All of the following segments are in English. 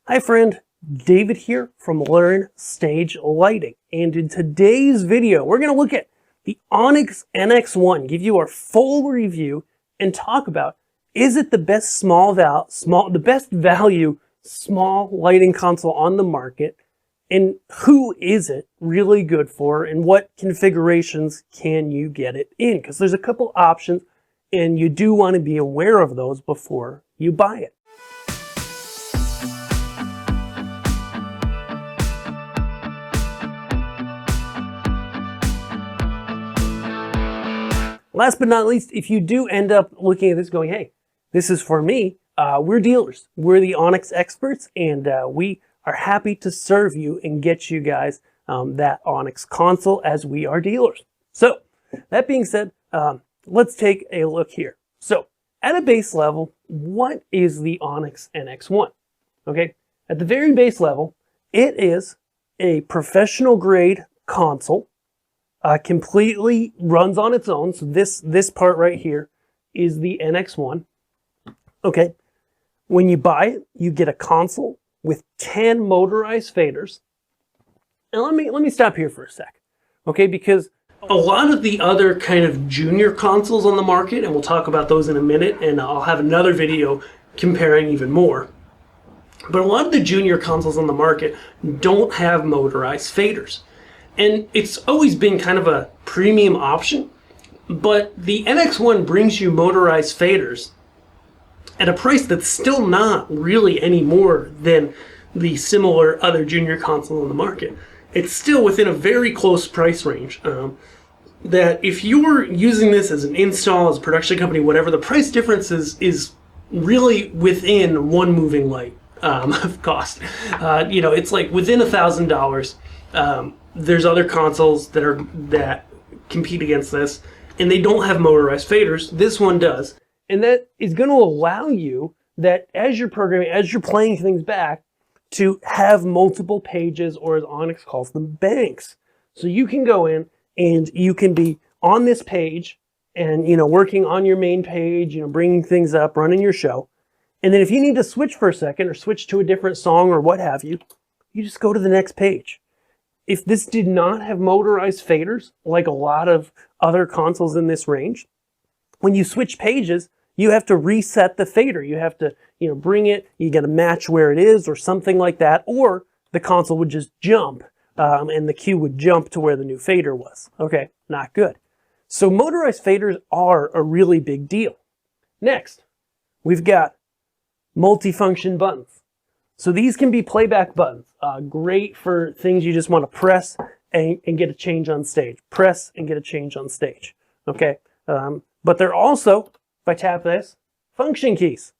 Hi friend, David here from Learn Stage Lighting. And in today's video, we're going to look at the Onyx NX1, give you our full review and talk about, is it the best the best value small lighting console on the market, and who is it really good for, and what configurations can you get it in? Because there's a couple options and you do want to be aware of those before you buy it. Last but not least, if you do end up looking at this going, hey, this is for me, we're dealers. We're the Onyx experts, and we are happy to serve you and get you guys that Onyx console as we are dealers. So, that being said, let's take a look here. So, at a base level, what is the Onyx NX1? Okay, at the very base level, it is a professional grade console. Completely runs on its own. So this part right here is the NX1. Okay, when you buy it, you get a console with 10 motorized faders. And let me stop here for a sec, okay? Because a lot of the other kind of junior consoles on the market, and we'll talk about those in a minute, and I'll have another video comparing even more. But a lot of the junior consoles on the market don't have motorized faders. And it's always been kind of a premium option, but the NX1 brings you motorized faders at a price that's still not really any more than the similar other junior console on the market. It's still within a very close price range. That if you're using this as an install, as a production company, whatever, the price difference is really within one moving light of cost. It's like within $1,000. There's other consoles that compete against this, and they don't have motorized faders. This one does. And that is going to allow you that as you're programming, as you're playing things back, to have multiple pages, or as Onyx calls them, banks. So you can go in and you can be on this page and, working on your main page, bringing things up, running your show. And then if you need to switch for a second or switch to a different song or what have you, you just go to the next page. If this did not have motorized faders, like a lot of other consoles in this range, when you switch pages, you have to reset the fader. You have to, bring it, you got to match where it is or something like that, or the console would just jump and the cue would jump to where the new fader was. Okay, not good. So motorized faders are a really big deal. Next, we've got multifunction buttons. So these can be playback buttons, great for things you just want to press and get a change on stage. Press and get a change on stage, okay? But they're also, if I tap this, function keys.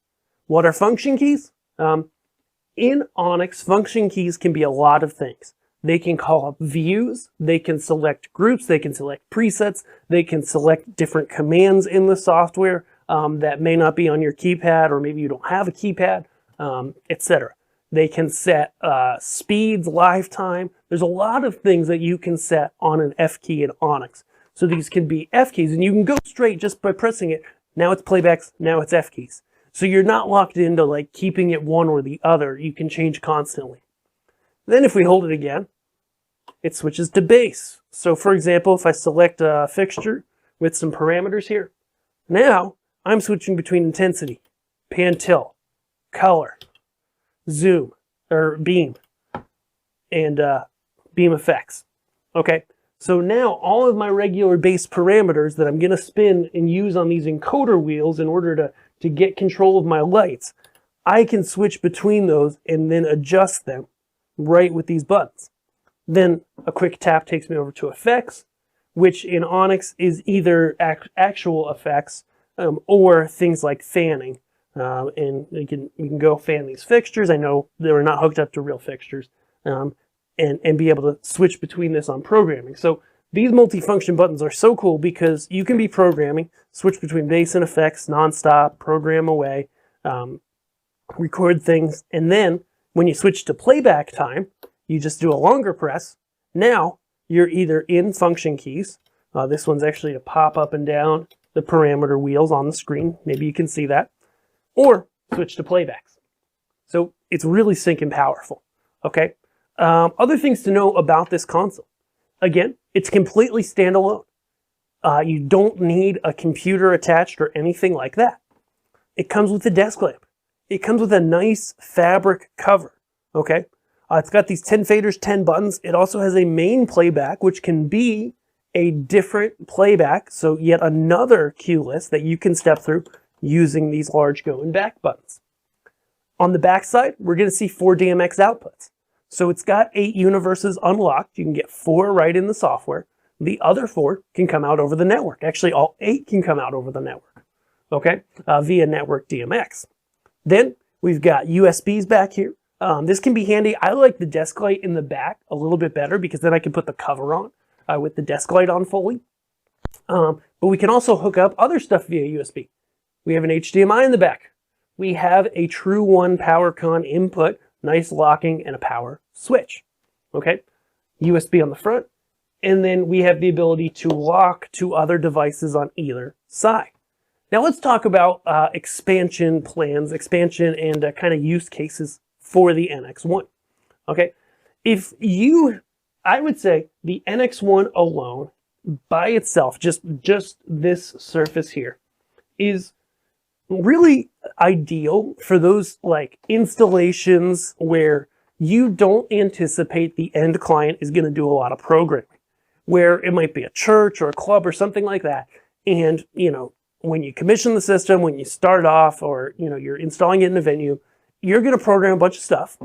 What are function keys? In Onyx, function keys can be a lot of things. They can call up views, they can select groups, they can select presets, they can select different commands in the software that may not be on your keypad, or maybe you don't have a keypad, etc. They can set speeds, lifetime. There's a lot of things that you can set on an F key in Onyx. So these can be F keys, and you can go straight just by pressing it. Now it's playbacks, now it's F keys. So you're not locked into like keeping it one or the other. You can change constantly. Then if we hold it again, it switches to bass. So for example, if I select a fixture with some parameters here, now I'm switching between intensity, pan tilt, color, zoom, or beam, and beam effects. Okay, so now all of my regular bass parameters that I'm going to spin and use on these encoder wheels in order to get control of my lights, I can switch between those and then adjust them right with these buttons. Then a quick tap takes me over to effects, which in Onyx is either actual effects or things like fanning. And we can go fan these fixtures. I know they were not hooked up to real fixtures, and be able to switch between this on programming. So these multifunction buttons are so cool because you can be programming, switch between bass and effects nonstop, program away, record things, and then when you switch to playback time, you just do a longer press. Now you're either in function keys. This one's actually to pop up and down the parameter wheels on the screen. Maybe you can see that. Or switch to playbacks. So It's really stinking powerful, okay? Other things to know about this console. Again, it's completely standalone. You don't need a computer attached or anything like that. It comes with a desk lamp. It comes with a nice fabric cover, okay? It's got these 10 faders, 10 buttons. It also has a main playback, which can be a different playback, so yet another cue list that you can step through using these large go and back buttons. On the back side, we're going to see 4 DMX outputs. So it's got 8 universes unlocked. You can get 4 right in the software. The other 4 can come out over the network. Actually, all 8 can come out over the network, okay, via network DMX. Then we've got USBs back here. This can be handy. I like the desk light in the back a little bit better because then I can put the cover on with the desk light on fully. But we can also hook up other stuff via USB. We have an HDMI in the back. We have a True One PowerCon input, nice locking, and a power switch. Okay, USB on the front, and then we have the ability to lock to other devices on either side. Now let's talk about expansion plans, expansion and kind of use cases for the NX1. Okay, I would say the NX1 alone, by itself, just this surface here, is really ideal for those like installations where you don't anticipate the end client is going to do a lot of programming, where it might be a church or a club or something like that. And, you know, when you commission the system, when you start off, or, you know, you're installing it in a venue, you're going to program a bunch of stuff.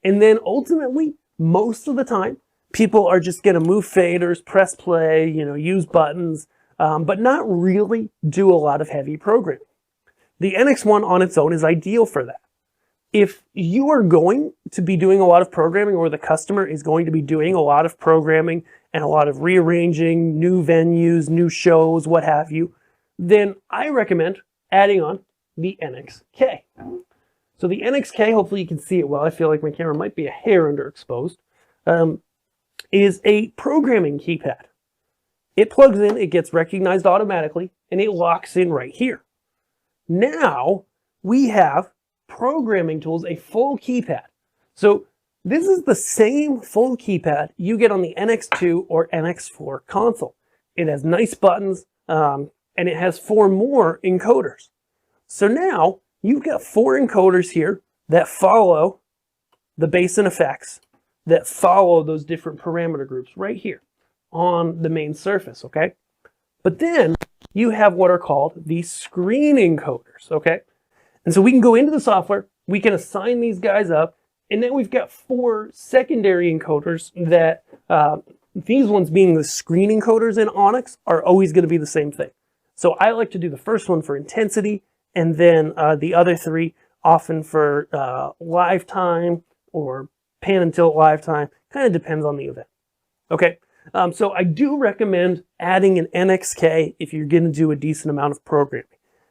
And then ultimately, most of the time, people are just going to move faders, press play, you know, use buttons, but not really do a lot of heavy programming. The NX1 on its own is ideal for that. If you are going to be doing a lot of programming, or the customer is going to be doing a lot of programming and a lot of rearranging, new venues, new shows, what have you, then I recommend adding on the NXK. So the NXK, hopefully you can see it well, I feel like my camera might be a hair underexposed, is a programming keypad. It plugs in, it gets recognized automatically, and it locks in right here. Now we have programming tools, a full keypad. So this is the same full keypad you get on the NX2 or NX4 console. It has nice buttons, and it has 4 more encoders. So now you've got 4 encoders here that follow the bass and effects, that follow those different parameter groups right here on the main surface, okay? But then you have what are called the screen encoders, okay? And so we can go into the software, we can assign these guys up, and then we've got 4 secondary encoders that, these ones being the screen encoders in Onyx, are always going to be the same thing. So I like to do the first one for intensity, and then the other 3 often for live time or pan and tilt live time. Kind of depends on the event. Okay, so I do recommend adding an NXK if you're going to do a decent amount of programming.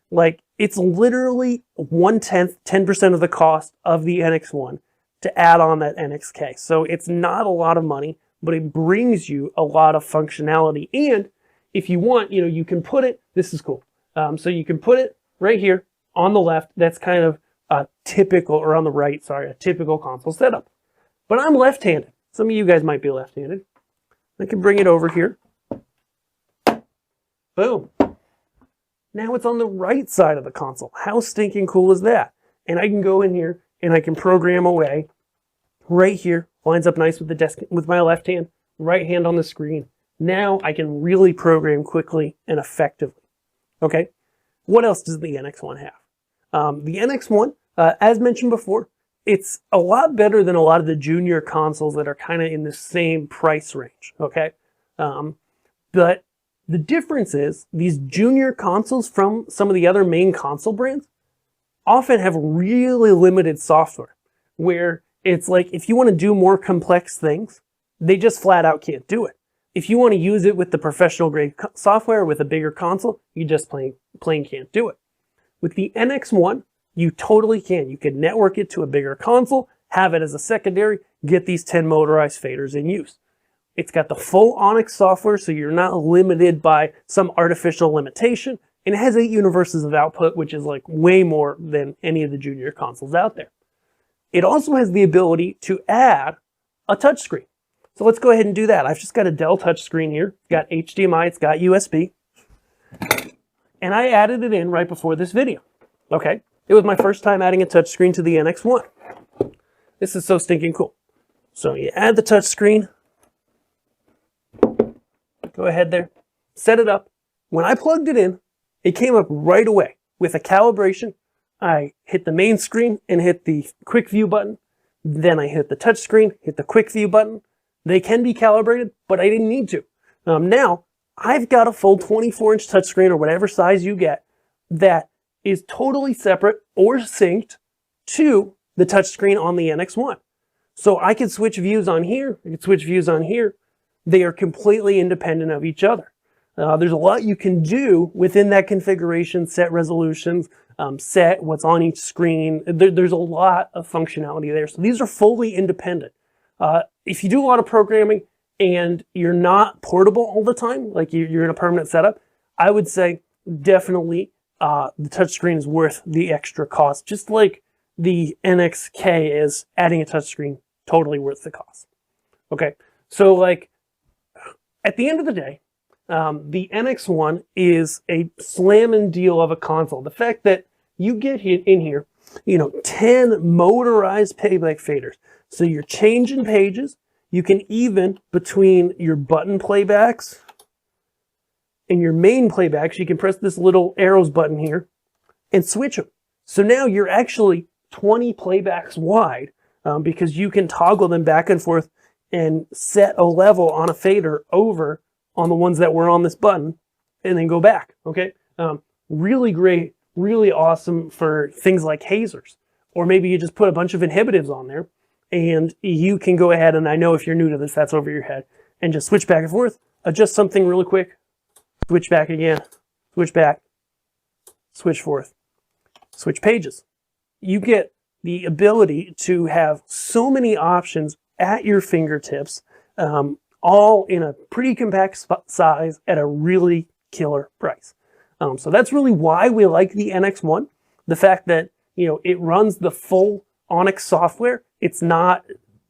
Like, it's literally 1/10, 10% of the cost of the NX1 to add on that NXK. So it's not a lot of money, but it brings you a lot of functionality. And if you want, you know, you can put it, this is cool. So you can put it right here on the left. That's kind of a typical, or on the right, sorry, a typical console setup. But I'm left-handed. Some of you guys might be left-handed. I can bring it over here. Boom. Now it's on the right side of the console. How stinking cool is that? And I can go in here and I can program away right here. Lines up nice with the desk, with my left hand, right hand on the screen. Now I can really program quickly and effectively. Okay. What else does the NX1 have? The NX1, as mentioned before, it's a lot better than a lot of the junior consoles that are kind of in the same price range. Okay. But the difference is these junior consoles from some of the other main console brands often have really limited software, where it's like if you want to do more complex things, they just flat out can't do it. If you want to use it with the professional grade software with a bigger console, you just plain can't do it. With the NX1, you totally can. You can network it to a bigger console, have it as a secondary, get these 10 motorized faders in use. It's got the full Onyx software, so you're not limited by some artificial limitation. And it has 8 universes of output, which is like way more than any of the junior consoles out there. it also has the ability to add a touchscreen. So let's go ahead and do that. I've just got a Dell touchscreen here. It's got HDMI, it's got USB. And I added it in right before this video. Okay, it was my first time adding a touchscreen to the NX1. This is so stinking cool. So you add the touchscreen. Go ahead there, set it up. When I plugged it in, it came up right away with a calibration. I hit the main screen and hit the quick view button. Then I hit the touch screen, hit the quick view button. They can be calibrated, but I didn't need to. Now, I've got a full 24-inch touchscreen or whatever size you get that is totally separate or synced to the touchscreen on the NX1. So I could switch views on here, I could switch views on here. They are completely independent of each other. There's a lot you can do within that configuration, set resolutions, set what's on each screen. There's a lot of functionality there. So these are fully independent. If you do a lot of programming and you're not portable all the time, like you're in a permanent setup, I would say definitely the touchscreen is worth the extra cost, just like the NXK is. Adding a touchscreen totally worth the cost. Okay, so like at the end of the day, the NX1 is a slamming deal of a console. The fact that you get in here, 10 motorized playback faders. So you're changing pages. You can even, between your button playbacks and your main playbacks, you can press this little arrows button here and switch them. So now you're actually 20 playbacks wide because you can toggle them back and forth and set a level on a fader over on the ones that were on this button and then go back, okay? Really great, really awesome for things like hazers. Or maybe you just put a bunch of inhibitives on there and you can go ahead, and I know if you're new to this, that's over your head, and just switch back and forth, adjust something really quick, switch back again, switch back, switch forth, switch pages. You get the ability to have so many options at your fingertips, all in a pretty compact size at a really killer price. So that's really why we like the NX1. The fact that, it runs the full Onyx software. It's not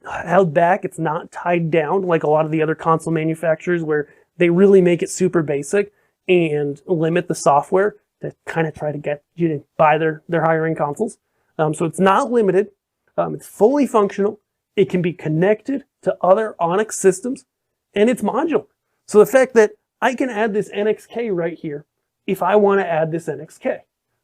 held back. It's not tied down like a lot of the other console manufacturers where they really make it super basic and limit the software to kind of try to get you to buy their higher end consoles. So it's not limited. It's fully functional. It can be connected to other Onyx systems, and it's modular. So the fact that I can add this NXK right here if I want to add this NXK,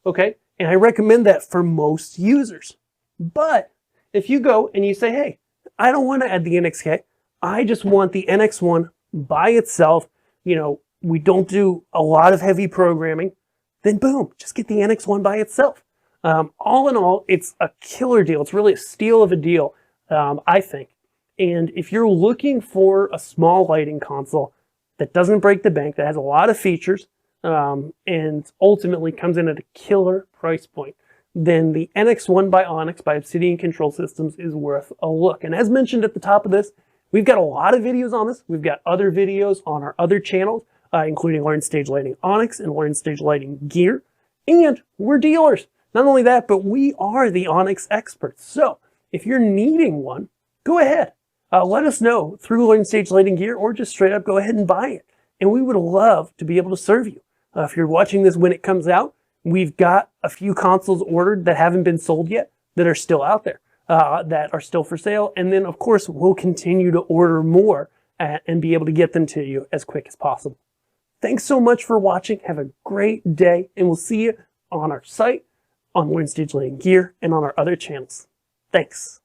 okay? And I recommend that for most users. But if you go and you say, hey, I don't want to add the NXK, I just want the NX1 by itself, we don't do a lot of heavy programming, then boom, just get the NX1 by itself. All in all, it's a killer deal. It's really a steal of a deal, I think. And if you're looking for a small lighting console that doesn't break the bank, that has a lot of features, and ultimately comes in at a killer price point, then the NX1 by Onyx by Obsidian Control Systems is worth a look. And as mentioned at the top of this, we've got a lot of videos on this. We've got other videos on our other channels, including Learn Stage Lighting Onyx and Learn Stage Lighting Gear. And we're dealers. Not only that, but we are the Onyx experts. So if you're needing one, go ahead. Let us know through Learn Stage Lighting Gear, or just straight up go ahead and buy it. And we would love to be able to serve you. If you're watching this when it comes out, we've got a few consoles ordered that haven't been sold yet that are still out there, that are still for sale. And then, of course, we'll continue to order more and be able to get them to you as quick as possible. Thanks so much for watching. Have a great day, and we'll see you on our site, on Learn Stage Lighting Gear, and on our other channels. Thanks.